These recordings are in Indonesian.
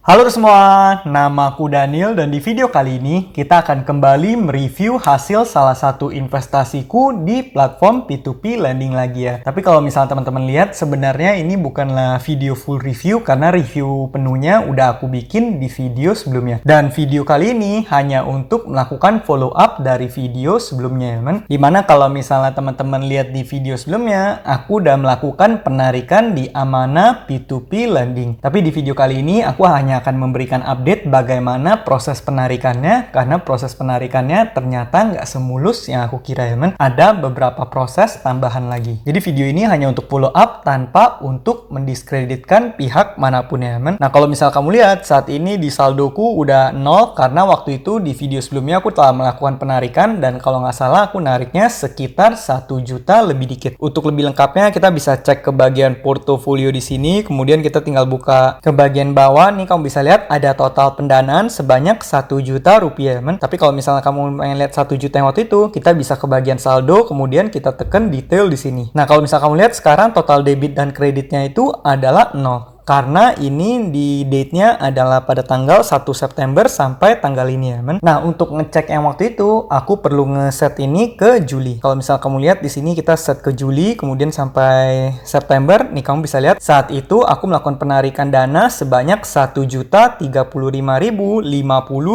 Halo semua, nama aku Daniel dan di video kali ini kita akan kembali mereview hasil salah satu investasiku di platform P2P lending lagi ya. Tapi kalau misalnya teman-teman lihat, sebenarnya ini bukanlah video full review karena review penuhnya udah aku bikin di video sebelumnya. Dan video kali ini hanya untuk melakukan follow up dari video sebelumnya ya men. Dimana kalau misalnya teman-teman lihat di video sebelumnya, aku udah melakukan penarikan di Amanah P2P lending. Tapi di video kali ini aku hanya akan memberikan update bagaimana proses penarikannya, karena proses penarikannya ternyata nggak semulus yang aku kira ya men. Ada beberapa proses tambahan lagi. Jadi video ini hanya untuk follow up tanpa untuk mendiskreditkan pihak manapun ya men. Nah kalau misal kamu lihat saat ini di saldoku udah 0 karena waktu itu di video sebelumnya aku telah melakukan penarikan dan kalau nggak salah aku nariknya sekitar 1 juta lebih dikit. Untuk lebih lengkapnya kita bisa cek ke bagian portofolio di sini, kemudian kita tinggal buka ke bagian bawah nih, kamu bisa lihat ada total pendanaan sebanyak 1 juta rupiah men. Tapi kalau misalnya kamu pengen lihat 1 juta yang waktu itu, kita bisa ke bagian saldo, kemudian kita tekan detail di sini. Nah kalau misalnya kamu lihat sekarang total debit dan kreditnya itu adalah 0. Karena ini di date-nya adalah pada tanggal 1 September sampai tanggal ini ya men. Nah untuk ngecek yang waktu itu, aku perlu ngeset ini ke Juli. Kalau misal kamu lihat di sini kita set ke Juli, kemudian sampai September. Nih kamu bisa lihat saat itu aku melakukan penarikan dana sebanyak 1.035.050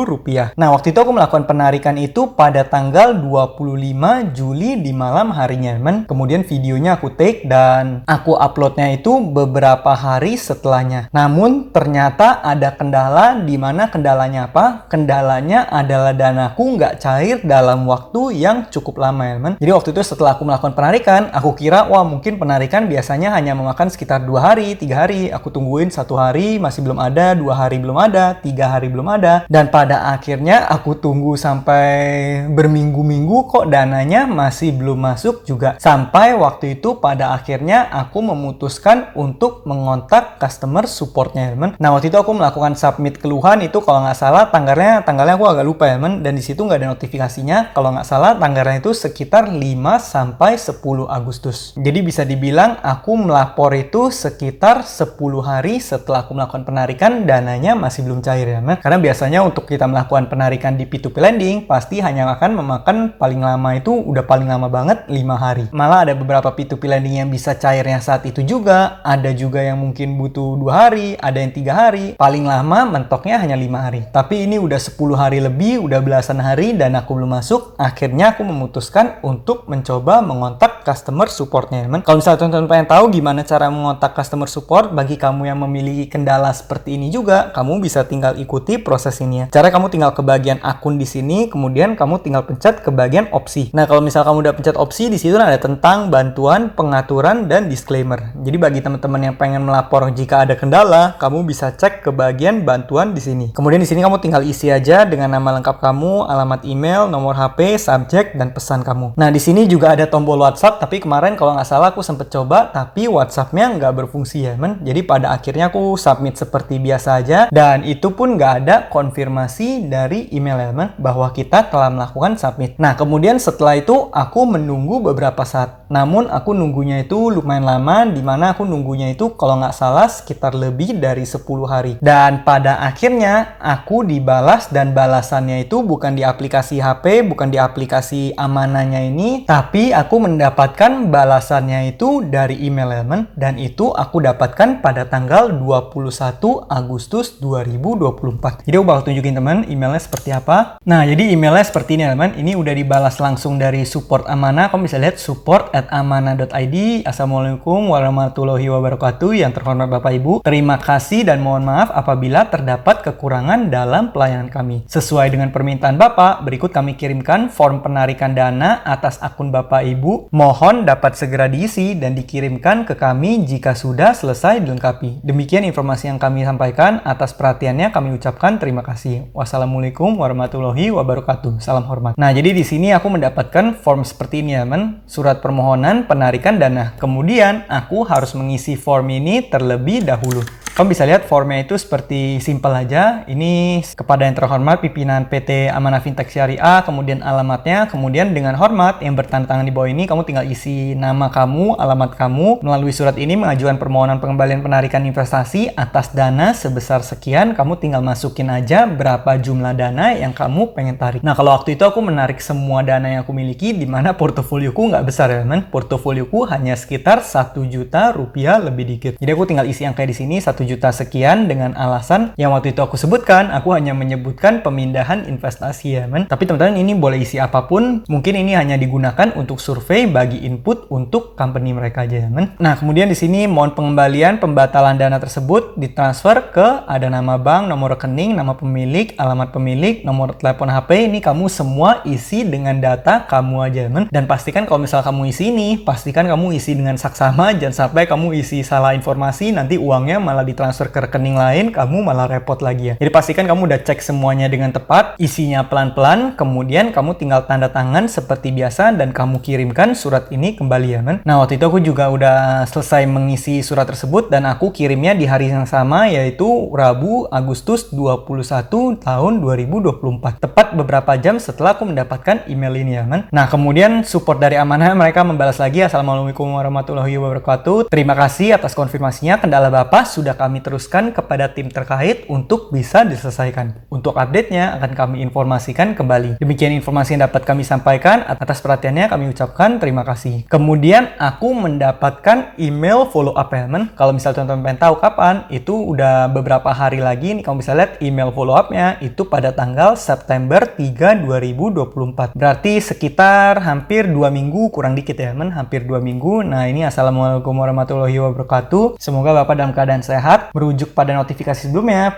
rupiah. Nah waktu itu aku melakukan penarikan itu pada tanggal 25 Juli di malam harinya men. Kemudian videonya aku take dan aku uploadnya itu beberapa hari setelahnya. Namun ternyata ada kendala, di mana kendalanya apa? Kendalanya adalah danaku nggak cair dalam waktu yang cukup lama ya men. Jadi waktu itu setelah aku melakukan penarikan, aku kira wah mungkin penarikan biasanya hanya memakan sekitar 2 hari, 3 hari. Aku tungguin 1 hari masih belum ada, 2 hari belum ada, 3 hari belum ada. Dan pada akhirnya aku tunggu sampai berminggu-minggu kok dananya masih belum masuk juga. Sampai waktu itu pada akhirnya aku memutuskan untuk mengontak customer supportnya ya men. Nah waktu itu aku melakukan submit keluhan itu kalau nggak salah tanggalnya aku agak lupa ya men, dan di situ nggak ada notifikasinya. Kalau nggak salah tanggalnya itu sekitar 5 sampai 10 Agustus. Jadi bisa dibilang aku melapor itu sekitar 10 hari setelah aku melakukan penarikan, dananya masih belum cair ya men. Karena biasanya untuk kita melakukan penarikan di P2P lending pasti hanya akan memakan paling lama itu udah paling lama banget 5 hari. Malah ada beberapa P2P lending yang bisa cairnya saat itu juga, ada juga yang mungkin butuh 2 hari, ada yang 3 hari, paling lama mentoknya hanya 5 hari. Tapi ini udah 10 hari lebih, udah belasan hari dan aku belum masuk. Akhirnya aku memutuskan untuk mencoba mengontak customer supportnya men. Kalau misalnya teman-teman pengen tahu gimana cara mengontak customer support bagi kamu yang memiliki kendala seperti ini juga, kamu bisa tinggal ikuti proses ini ya. Cara kamu tinggal ke bagian akun di sini, kemudian kamu tinggal pencet ke bagian opsi. Nah kalau misalnya kamu udah pencet opsi, di situ ada tentang bantuan, pengaturan, dan disclaimer. Jadi bagi teman-teman yang pengen melapor jika ada kendala, kamu bisa cek ke bagian bantuan di sini. Kemudian di sini kamu tinggal isi aja dengan nama lengkap kamu, alamat email, nomor HP, subjek, dan pesan kamu. Nah di sini juga ada tombol WhatsApp, tapi kemarin kalau nggak salah aku sempet coba, tapi WhatsApp-nya nggak berfungsi ya men. Jadi pada akhirnya aku submit seperti biasa aja, dan itu pun nggak ada konfirmasi dari email ya men, bahwa kita telah melakukan submit. Nah kemudian setelah itu aku menunggu beberapa saat. Namun aku nunggunya itu lumayan lama, dimana aku nunggunya itu kalau nggak salah sekitar lebih dari 10 hari. Dan pada akhirnya aku dibalas, dan balasannya itu bukan di aplikasi HP, bukan di aplikasi Amanahnya ini, tapi aku mendapatkan balasannya itu dari email ya men. Dan itu aku dapatkan pada tanggal 21 Agustus 2024. Jadi aku bakal tunjukin teman emailnya seperti apa. Nah jadi emailnya seperti ini teman. Ini udah dibalas langsung dari support Amanah. Kamu bisa lihat support@amanah.id. Assalamualaikum warahmatullahi wabarakatuh. Yang terhormat Bapak Ibu, terima kasih dan mohon maaf apabila terdapat kekurangan dalam pelayanan kami. Sesuai dengan permintaan Bapak, berikut kami kirimkan form penarikan dana atas akun Bapak Ibu. Mohon dapat segera diisi dan dikirimkan ke kami jika sudah selesai dilengkapi. Demikian informasi yang kami sampaikan. Atas perhatiannya kami ucapkan terima kasih. Wassalamualaikum warahmatullahi wabarakatuh. Salam hormat. Nah, jadi di sini aku mendapatkan form seperti ini ya men, surat permohonan penarikan dana. Kemudian aku harus mengisi form ini terlebih dahulu. Kamu bisa lihat formnya itu seperti simple aja. Ini kepada yang terhormat pimpinan PT Amanah Fintech Syariah, kemudian alamatnya, kemudian dengan hormat yang bertanda tangan di bawah ini kamu tinggal isi nama kamu, alamat kamu. Melalui surat ini mengajukan permohonan pengembalian penarikan investasi atas dana sebesar sekian. Kamu tinggal masukin aja berapa jumlah dana yang kamu pengen tarik. Nah, kalau waktu itu aku menarik semua dana yang aku miliki, di mana portofolioku nggak besar ya teman. Portofolioku hanya sekitar 1 juta rupiah lebih dikit. Jadi aku tinggal isi angka di sini 1 juta sekian dengan alasan yang waktu itu aku sebutkan. Aku hanya menyebutkan pemindahan investasi ya men. Tapi teman-teman ini boleh isi apapun. Mungkin ini hanya digunakan untuk survei bagi input untuk company mereka aja ya men. Nah, kemudian di sini mohon pengembalian pembatalan dana tersebut ditransfer ke ada nama bank, nomor rekening, nama pemilik, alamat pemilik, nomor telepon HP. Ini kamu semua isi dengan data kamu aja men. Dan pastikan kalau misal kamu isi ini, pastikan kamu isi dengan saksama. Jangan sampai kamu isi salah informasi, nanti uangnya malah ditransfer ke rekening lain, kamu malah repot lagi ya. Jadi pastikan kamu udah cek semuanya dengan tepat, isinya pelan-pelan, kemudian kamu tinggal tanda tangan seperti biasa dan kamu kirimkan surat ini kembali ya men. Nah, waktu itu aku juga udah selesai mengisi surat tersebut dan aku kirimnya di hari yang sama, yaitu Rabu Agustus 21 tahun 2024. Tepat beberapa jam setelah aku mendapatkan email ini ya men. Nah, kemudian support dari Amanah mereka membalas lagi, Assalamualaikum warahmatullahi wabarakatuh. Terima kasih atas konfirmasinya, kendala Bapak sudah kami teruskan kepada tim terkait untuk bisa diselesaikan. Untuk update-nya akan kami informasikan kembali. Demikian informasi yang dapat kami sampaikan. Atas perhatiannya kami ucapkan terima kasih. Kemudian aku mendapatkan email follow up ya men. Kalau misalnya teman-teman pengen tahu kapan, itu udah beberapa hari lagi nih kamu bisa lihat email follow up-nya itu pada tanggal September 3 2024. Berarti sekitar hampir 2 minggu kurang dikit ya men, hampir 2 minggu. Nah, ini Assalamualaikum warahmatullahi wabarakatuh. Semoga Bapak dalam keadaan sehat. Merujuk pada notifikasi sebelumnya,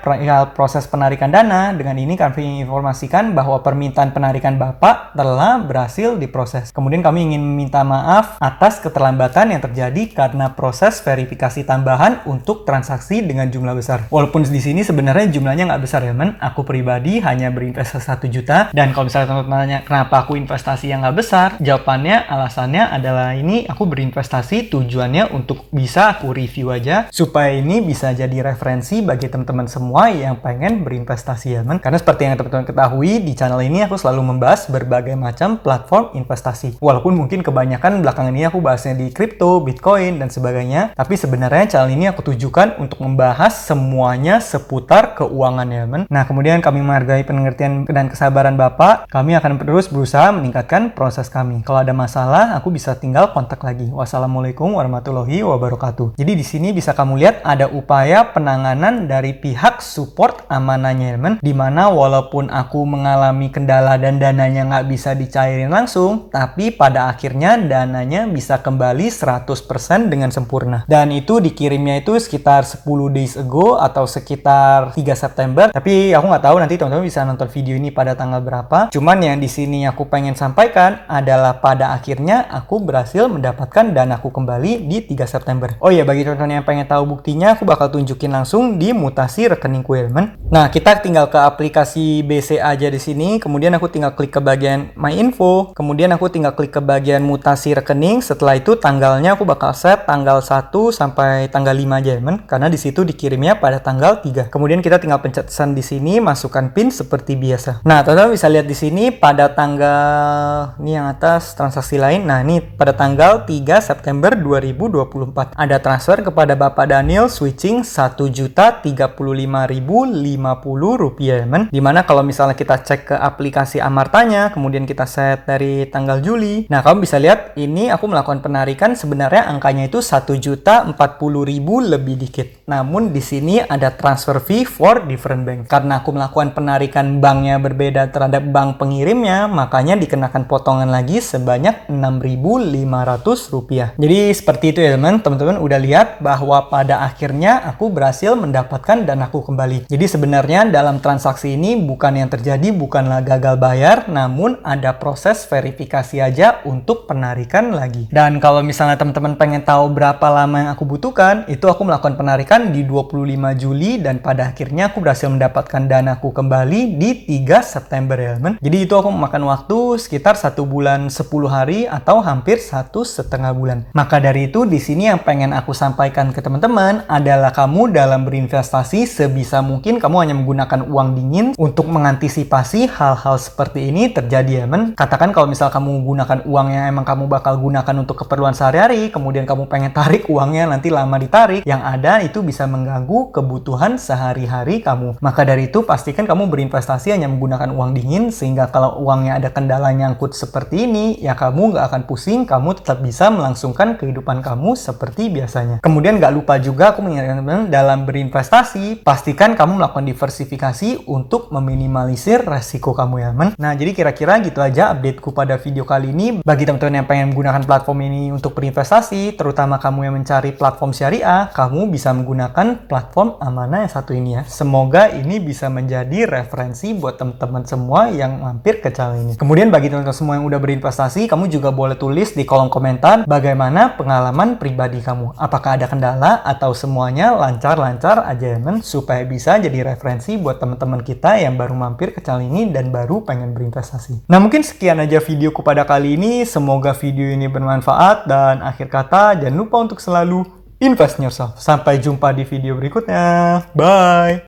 proses penarikan dana, dengan ini kami informasikan bahwa permintaan penarikan Bapak telah berhasil diproses. Kemudian kami ingin meminta maaf atas keterlambatan yang terjadi karena proses verifikasi tambahan untuk transaksi dengan jumlah besar. Walaupun di sini sebenarnya jumlahnya nggak besar ya men, aku pribadi hanya berinvestasi 1 juta. Dan kalau misalnya teman-teman tanya kenapa aku investasi yang nggak besar, jawabannya alasannya adalah ini aku berinvestasi tujuannya untuk bisa aku review aja supaya ini bisa jadi referensi bagi teman-teman semua yang pengen berinvestasi ya men. Karena seperti yang teman-teman ketahui, di channel ini aku selalu membahas berbagai macam platform investasi. Walaupun mungkin kebanyakan belakangan ini aku bahasnya di kripto, bitcoin dan sebagainya, tapi sebenarnya channel ini aku tujukan untuk membahas semuanya seputar keuangan ya men. Nah, kemudian kami menghargai pengertian dan kesabaran Bapak. Kami akan terus berusaha meningkatkan proses kami. Kalau ada masalah, aku bisa tinggal kontak lagi. Wassalamualaikum warahmatullahi wabarakatuh. Jadi di sini bisa kamu lihat ada upaya penanganan dari pihak support Amanahnya ya men, dimana walaupun aku mengalami kendala dan dananya nggak bisa dicairin langsung, tapi pada akhirnya dananya bisa kembali 100% dengan sempurna. Dan itu dikirimnya itu sekitar 10 days ago atau sekitar 3 September. Tapi aku nggak tahu nanti teman-teman bisa nonton video ini pada tanggal berapa. Cuman yang di sini aku pengen sampaikan adalah pada akhirnya aku berhasil mendapatkan danaku kembali di 3 September. Oh iya, bagi teman-teman yang pengen tahu buktinya, aku bakal tunjukin langsung di mutasi rekeningku ya teman. Nah, kita tinggal ke aplikasi BC aja di sini. Kemudian aku tinggal klik ke bagian My Info. Kemudian aku tinggal klik ke bagian mutasi rekening. Setelah itu tanggalnya aku bakal set tanggal 1 sampai tanggal 5 aja teman. Karena di situ dikirimnya pada tanggal 3. Kemudian kita tinggal pencet pesan di sini, masukkan PIN seperti biasa. Nah, teman-teman bisa lihat di sini pada tanggal ini yang atas transaksi lain. Nah, ini pada tanggal 3 September 2024 ada transfer kepada Bapak Daniel switching 1.035.050 rupiah men. Dimana kalau misalnya kita cek ke aplikasi Amartanya, kemudian kita set dari tanggal Juli. Nah, kamu bisa lihat ini aku melakukan penarikan, sebenarnya angkanya itu 1.040.000 lebih dikit. Namun di sini ada transfer fee for different bank. Karena aku melakukan penarikan banknya berbeda terhadap bank pengirimnya, makanya dikenakan potongan lagi sebanyak 6.500 rupiah. Jadi seperti itu ya teman-teman udah lihat bahwa pada akhirnya aku berhasil mendapatkan danaku kembali. Jadi sebenarnya dalam transaksi ini bukan yang terjadi bukanlah gagal bayar, namun ada proses verifikasi aja untuk penarikan lagi. Dan kalau misalnya teman-teman pengen tahu berapa lama yang aku butuhkan, itu aku melakukan penarikan di 25 Juli dan pada akhirnya aku berhasil mendapatkan danaku kembali di 3 September ya teman. Jadi itu aku memakan waktu sekitar 1 bulan 10 hari atau hampir 1,5 bulan. Maka dari itu di sini yang pengen aku sampaikan ke teman-teman adalah adalah kamu dalam berinvestasi sebisa mungkin kamu hanya menggunakan uang dingin untuk mengantisipasi hal-hal seperti ini terjadi ya men. Katakan kalau misal kamu gunakan uang yang emang kamu bakal gunakan untuk keperluan sehari-hari, kemudian kamu pengen tarik uangnya nanti lama ditarik, yang ada itu bisa mengganggu kebutuhan sehari-hari kamu. Maka dari itu pastikan kamu berinvestasi hanya menggunakan uang dingin, sehingga kalau uangnya ada kendala nyangkut seperti ini, ya kamu nggak akan pusing, kamu tetap bisa melangsungkan kehidupan kamu seperti biasanya. Kemudian nggak lupa juga aku mengingatkan dalam berinvestasi, pastikan kamu melakukan diversifikasi untuk meminimalisir resiko kamu ya men. Nah jadi kira-kira gitu aja updateku pada video kali ini. Bagi teman-teman yang pengen menggunakan platform ini untuk berinvestasi, terutama kamu yang mencari platform syariah, kamu bisa menggunakan platform Amanah yang satu ini ya. Semoga ini bisa menjadi referensi buat teman-teman semua yang mampir ke channel ini. Kemudian bagi teman-teman semua yang udah berinvestasi, kamu juga boleh tulis di kolom komentar bagaimana pengalaman pribadi kamu. Apakah ada kendala atau semuanya lancar-lancar aja ya men, supaya bisa jadi referensi buat teman-teman kita yang baru mampir ke channel ini dan baru pengen berinvestasi. Nah mungkin sekian aja videoku pada kali ini. Semoga video ini bermanfaat dan akhir kata jangan lupa untuk selalu invest in yourself. Sampai jumpa di video berikutnya. Bye!